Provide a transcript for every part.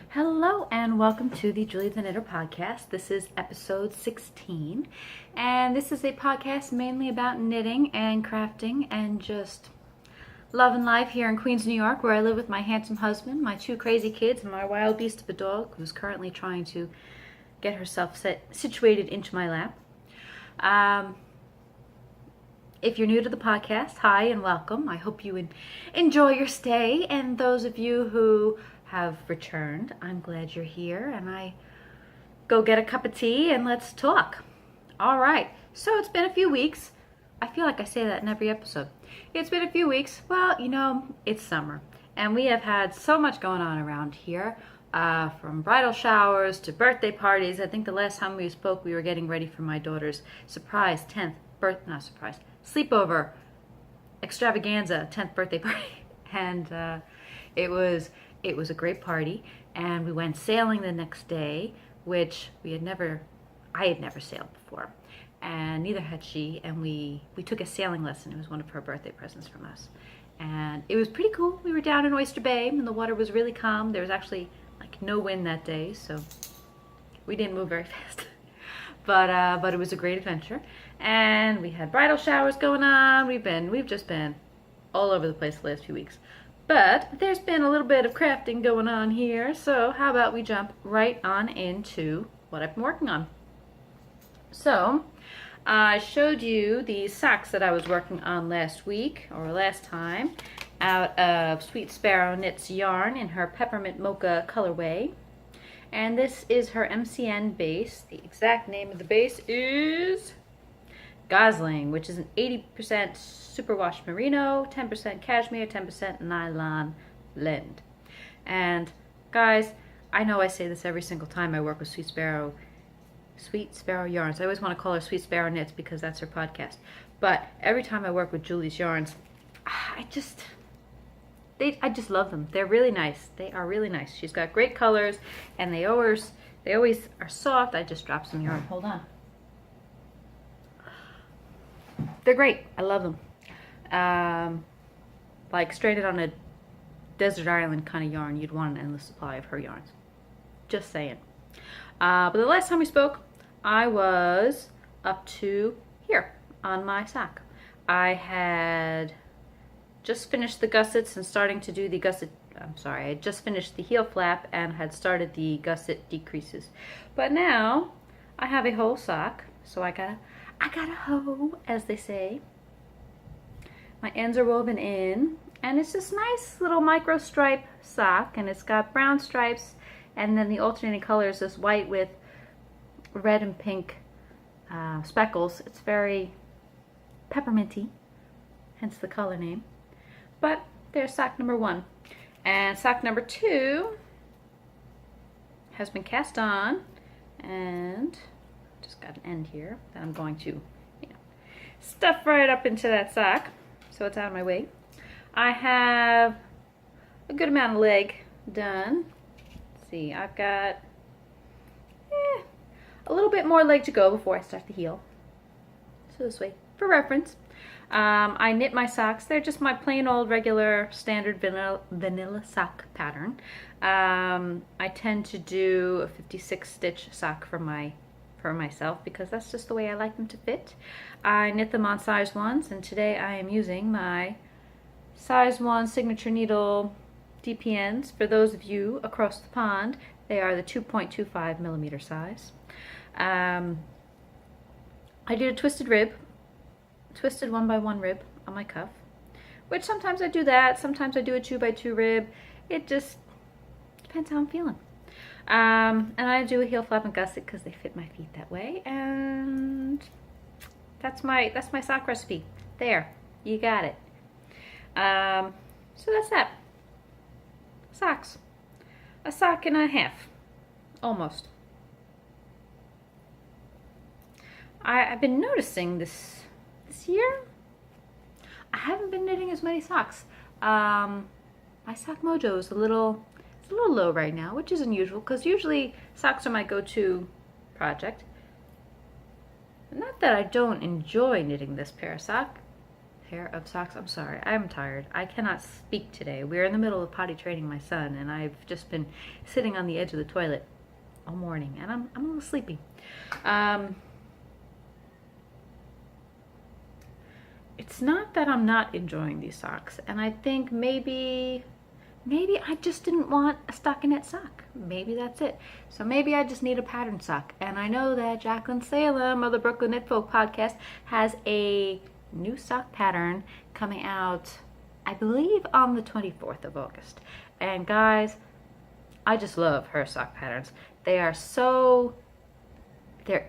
Hello and welcome to the Julie the Knitter podcast. This is episode 16, and this is a podcast mainly about knitting and crafting and just love and life here in Queens, New York, where I live with my handsome husband, my two crazy kids, and my wild beast of a dog who's currently trying to get herself situated into my lap. If you're new to the podcast, hi and welcome. I hope you enjoy your stay, and those of you who have returned, I'm glad you're here, and I go get a cup of tea and let's talk. All right, so it's been a few weeks. I feel like I say that in every episode. It's been a few weeks. Well, it's summer, and we have had so much going on around here, from bridal showers to birthday parties. I think the last time we spoke, we were getting ready for my daughter's surprise 10th sleepover extravaganza 10th birthday party, and it was a great party, and we went sailing the next day, which I had never sailed before, and neither had she, and we took a sailing lesson. It was one of her birthday presents from us, and it was pretty cool. We were down in Oyster Bay, and the water was really calm. There was actually no wind that day, so we didn't move very fast, but it was a great adventure, and we had bridal showers going on. We've just been all over the place the last few weeks. But there's been a little bit of crafting going on here, so how about we jump right on into what I've been working on. So, I showed you the socks that I was working on last time, out of Sweet Sparrow Knits yarn in her Peppermint Mocha colorway. And this is her MCN base. The exact name of the base is Gosling, which is an 80% superwash merino, 10% cashmere, 10% nylon blend. And guys, I know I say this every single time I work with Sweet Sparrow yarns. I always want to call her Sweet Sparrow Knits because that's her podcast. But every time I work with Julie's yarns, I just love them. They're really nice. They are really nice. She's got great colors, and they always are soft. I just dropped some yarn. Hold on. They're great. I love them. Like stranded on a desert island kind of yarn, you'd want an endless supply of her yarns. Just saying. But the last time we spoke, I was up to here on my sock. I had just finished the gussets and starting to do the gusset. I had just finished the heel flap and had started the gusset decreases. But now I have a whole sock, so I got a hoe, as they say. My ends are woven in, and it's this nice little micro stripe sock, and it's got brown stripes, and then the alternating colors is white with red and pink speckles. It's very pepperminty, hence the color name. But there's sock number 1. And sock number 2 has been cast on, and just got an end here that I'm going to stuff right up into that sock so it's out of my way. I have a good amount of leg done. Let's see, I've got a little bit more leg to go before I start the heel. So this way, for reference. I knit my socks. They're just my plain old regular standard vanilla sock pattern. I tend to do a 56 stitch sock for myself because that's just the way I like them to fit. I knit them on size 1s, and today I am using my size 1 signature needle DPNs. For those of you across the pond, they are the 2.25 millimeter size. I did a twisted 1x1 rib on my cuff, which sometimes I do that, sometimes I do a 2x2 rib. It just depends how I'm feeling. And I do a heel flap and gusset because they fit my feet that way, and that's my sock recipe. There, you got it. So that's that. Socks. A sock and a half, almost. I've been noticing this year, I haven't been knitting as many socks. My sock mojo is a little low right now, which is unusual because usually socks are my go-to project. Not that I don't enjoy knitting this pair of socks. pair of socks. I'm sorry, I'm tired. I cannot speak today. We're in the middle of potty training my son, and I've just been sitting on the edge of the toilet all morning, and I'm a little sleepy. It's not that I'm not enjoying these socks, and I think maybe I just didn't want a stockinette sock. Maybe that's it. So maybe I just need a pattern sock. And I know that Jaclyn Salem of the Brooklyn Knitfolk Podcast has a new sock pattern coming out, I believe, on the 24th of August. And guys, I just love her sock patterns. They're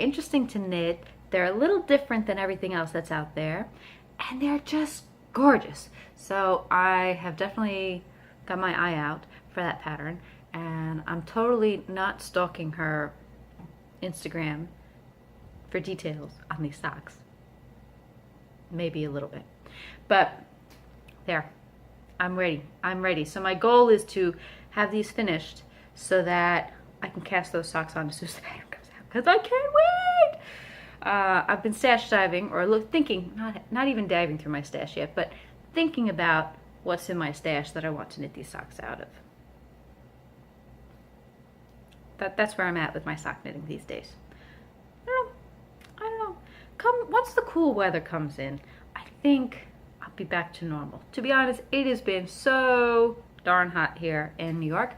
interesting to knit. They're a little different than everything else that's out there. And they're just gorgeous. So I have definitely got my eye out for that pattern, and I'm totally not stalking her Instagram for details on these socks. Maybe a little bit, but there, I'm ready. So my goal is to have these finished so that I can cast those socks on as soon as the pattern comes out, because I can't wait. I've been stash diving, or thinking, not even diving through my stash yet, but thinking about what's in my stash that I want to knit these socks out of. That's where I'm at with my sock knitting these days. I don't know. Once the cool weather comes in, I think I'll be back to normal. To be honest, it has been so darn hot here in New York.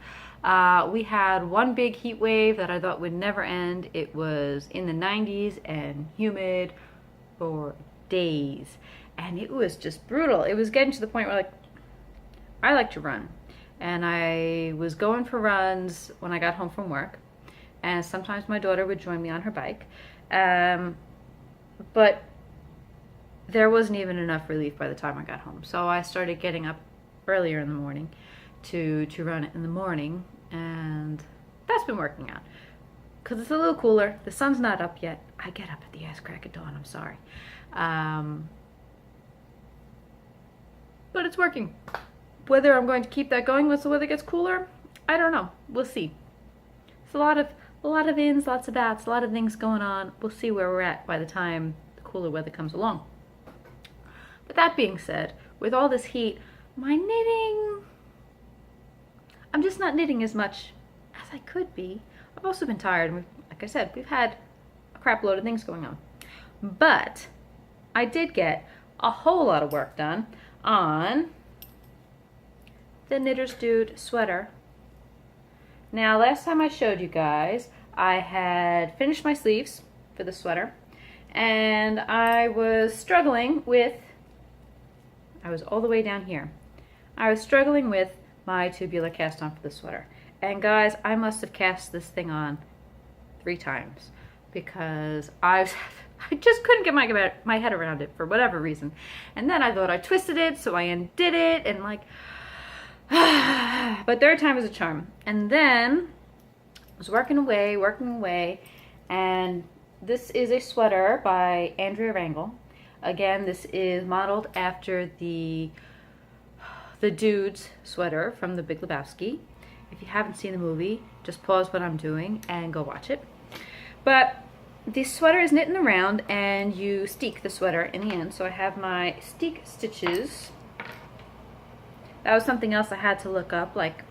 We had one big heat wave that I thought would never end. It was in the 90s and humid for days. And it was just brutal. It was getting to the point where, like, I like to run, and I was going for runs when I got home from work, and sometimes my daughter would join me on her bike, but there wasn't even enough relief by the time I got home. So I started getting up earlier in the morning to run in the morning, and that's been working out because it's a little cooler. The sun's not up yet. I get up at the ass crack of dawn, I'm sorry, but it's working. Whether I'm going to keep that going once the weather gets cooler, I don't know. We'll see. It's a lot of ins, lots of outs, a lot of things going on. We'll see where we're at by the time the cooler weather comes along. But that being said, with all this heat, my knitting, I'm just not knitting as much as I could be. I've also been tired. Like I said, we've had a crap load of things going on. But I did get a whole lot of work done on the Knitter's Dude sweater. Now, last time I showed you guys, I had finished my sleeves for the sweater, and I was struggling with, I was all the way down here. I was struggling with my tubular cast on for the sweater. And guys, I must have cast this thing on 3 times because I just couldn't get my head around it for whatever reason. And then I thought I twisted it, so I undid it, and like, but 3rd time was a charm. And then I was working away, and this is a sweater by Andrea Rangel. Again, this is modeled after the dude's sweater from The Big Lebowski. If you haven't seen the movie, just pause what I'm doing and go watch it. But the sweater is knit in the round, and you steek the sweater in the end. So I have my steek stitches. That was something else I had to look up, like,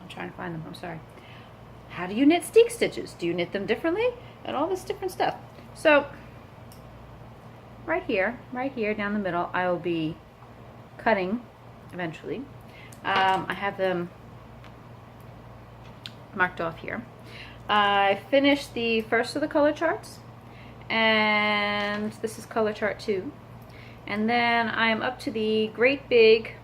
I'm trying to find them, I'm sorry. How do you knit steek stitches? Do you knit them differently? And all this different stuff. So, right here down the middle, I will be cutting eventually. I have them marked off here. I finished the first of the color charts, and this is color chart 2. And then I'm up to the great big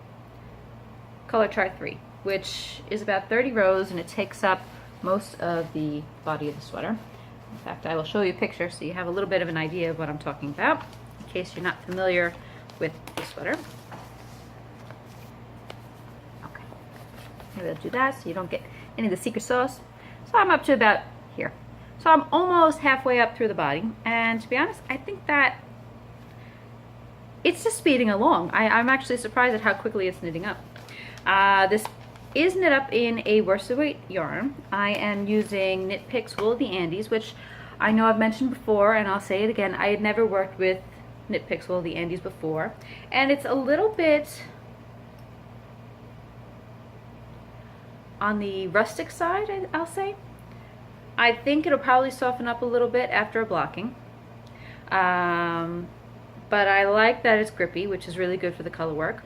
color chart 3, which is about 30 rows, and it takes up most of the body of the sweater. In fact, I will show you a picture so you have a little bit of an idea of what I'm talking about, in case you're not familiar with the sweater. Okay, maybe I'll do that so you don't get any of the secret sauce. So I'm up to about here. So I'm almost halfway up through the body, and to be honest, I think that it's just speeding along. I'm actually surprised at how quickly it's knitting up. This is knit up in a worsted weight yarn. I am using Knit Picks Wool of the Andes, which I know I've mentioned before, and I'll say it again. I had never worked with Knit Pixel, the Andes before, and it's a little bit on the rustic side, I'll say. I think it'll probably soften up a little bit after blocking. But I like that it's grippy, which is really good for the color work.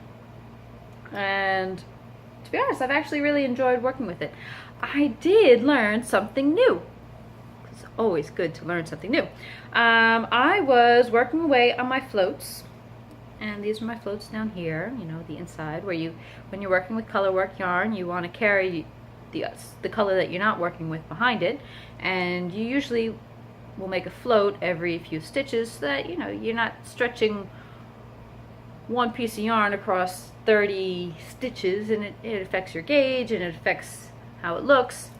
And to be honest, I've actually really enjoyed working with it. I did learn something new. It's always good to learn something new. I was working away on my floats, and these are my floats down here, you know, the inside, where when you're working with color work yarn, you want to carry the color that you're not working with behind it, and you usually will make a float every few stitches so that, you know, you're not stretching one piece of yarn across 30 stitches, and it affects your gauge and it affects how it looks.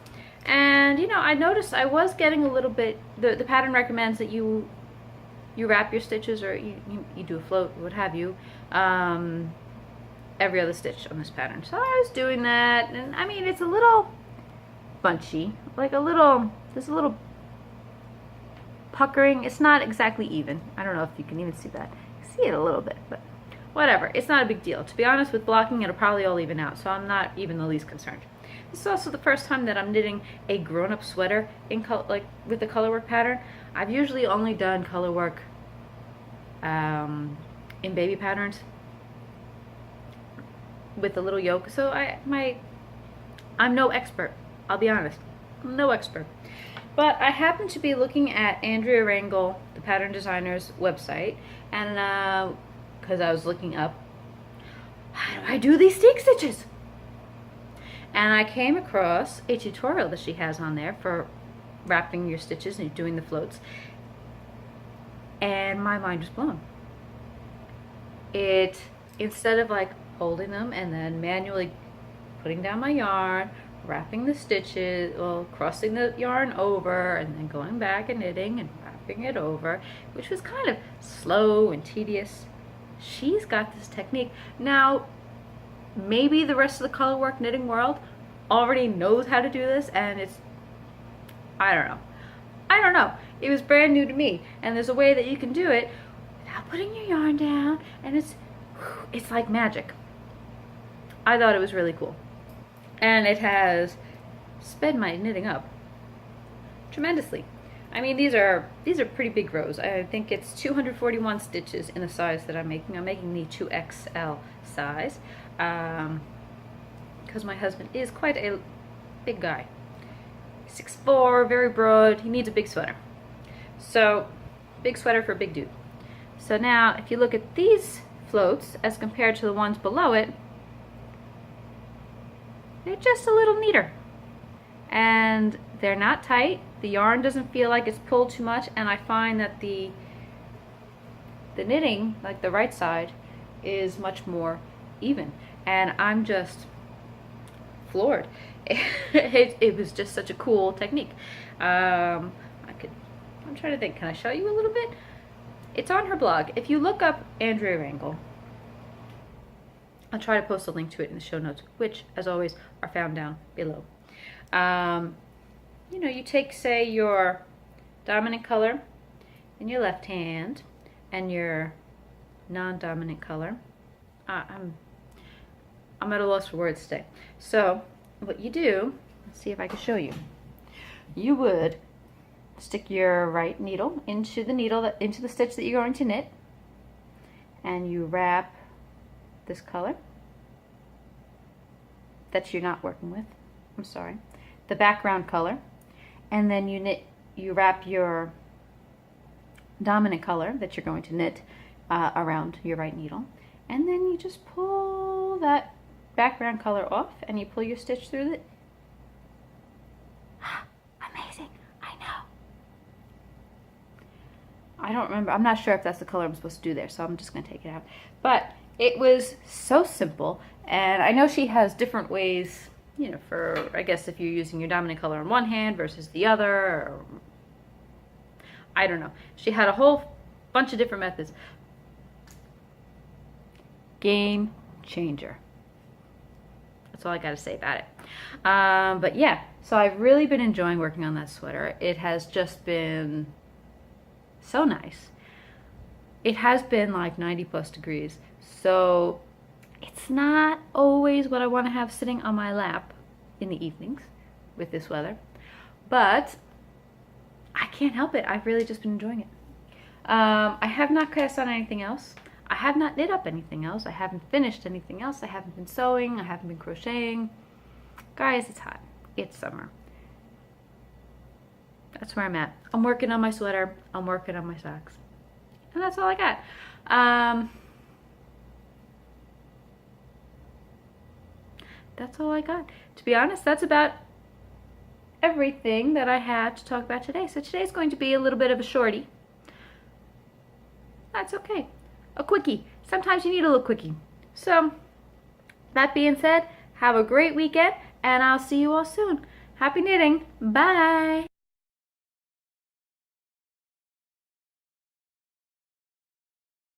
And you know, I noticed I was getting a little bit, the pattern recommends that you wrap your stitches, or you do a float, what have you, every other stitch on this pattern. So I was doing that, and I mean, it's a little bunchy, like there's a little puckering. It's not exactly even. I don't know if you can even see that. You see it a little bit, but whatever. It's not a big deal. To be honest, with blocking, it'll probably all even out, so I'm not even the least concerned. This is also the first time that I'm knitting a grown-up sweater in with the colorwork pattern. I've usually only done colorwork in baby patterns with the little yoke, so I'm no expert. I'll be honest, I'm no expert. But I happened to be looking at Andrea Rangel, the pattern designer's website, and because I was looking up, how do I do these stink stitches? And I came across a tutorial that she has on there for wrapping your stitches and doing the floats, and my mind was blown. Instead of like holding them and then manually putting down my yarn, wrapping the stitches, well, crossing the yarn over, and then going back and knitting and wrapping it over, which was kind of slow and tedious, she's got this technique. Now, maybe the rest of the colorwork knitting world already knows how to do this, and I don't know. It was brand new to me, and there's a way that you can do it without putting your yarn down, and it's like magic. I thought it was really cool, and it has sped my knitting up tremendously. I mean, these are pretty big rows. I think it's 241 stitches in the size that I'm making. I'm making the 2XL size because my husband is quite a big guy. 6'4", very broad. He needs a big sweater. So, big sweater for a big dude. So now, if you look at these floats as compared to the ones below it, they're just a little neater. And they're not tight. The yarn doesn't feel like it's pulled too much, and I find that the knitting, like the right side, is much more even. And I'm just floored. It was just such a cool technique. I'm trying to think, can I show you a little bit? It's on her blog. If you look up Andrea Rangel, I'll try to post a link to it in the show notes, which, as always, are found down below. You know, you take, say, your dominant color in your left hand and your non-dominant color. I'm at a loss for words today. So what you do, let's see if I can show you. You would stick your right needle into the stitch that you're going to knit, and you wrap this color that you're not working with. I'm sorry, the background color, and then you wrap your dominant color that you're going to knit around your right needle, and then you just pull that background color off, and you pull your stitch through it. Amazing, I know. I don't remember, I'm not sure if that's the color I'm supposed to do there, so I'm just going to take it out. But it was so simple, and I know she has different ways, you know, for, I guess, if you're using your dominant color on one hand versus the other, or, I don't know. She had a whole bunch of different methods. Game changer. That's all I gotta say about it. But yeah, so I've really been enjoying working on that sweater. It has just been so nice. it has been like 90 plus degrees. So it's not always what I want to have sitting on my lap in the evenings with this weather. But I can't help it. I've really just been enjoying it. I have not cast on anything else. I have not knit up anything else. I haven't finished anything else. I haven't been sewing. I haven't been crocheting. Guys, it's hot. It's summer. That's where I'm at. I'm working on my sweater. I'm working on my socks. And that's all I got. That's all I got. To be honest, that's about everything that I had to talk about today. So today's going to be a little bit of a shorty. That's okay. A quickie. Sometimes you need a little quickie. So, that being said, have a great weekend, and I'll see you all soon. Happy knitting. Bye.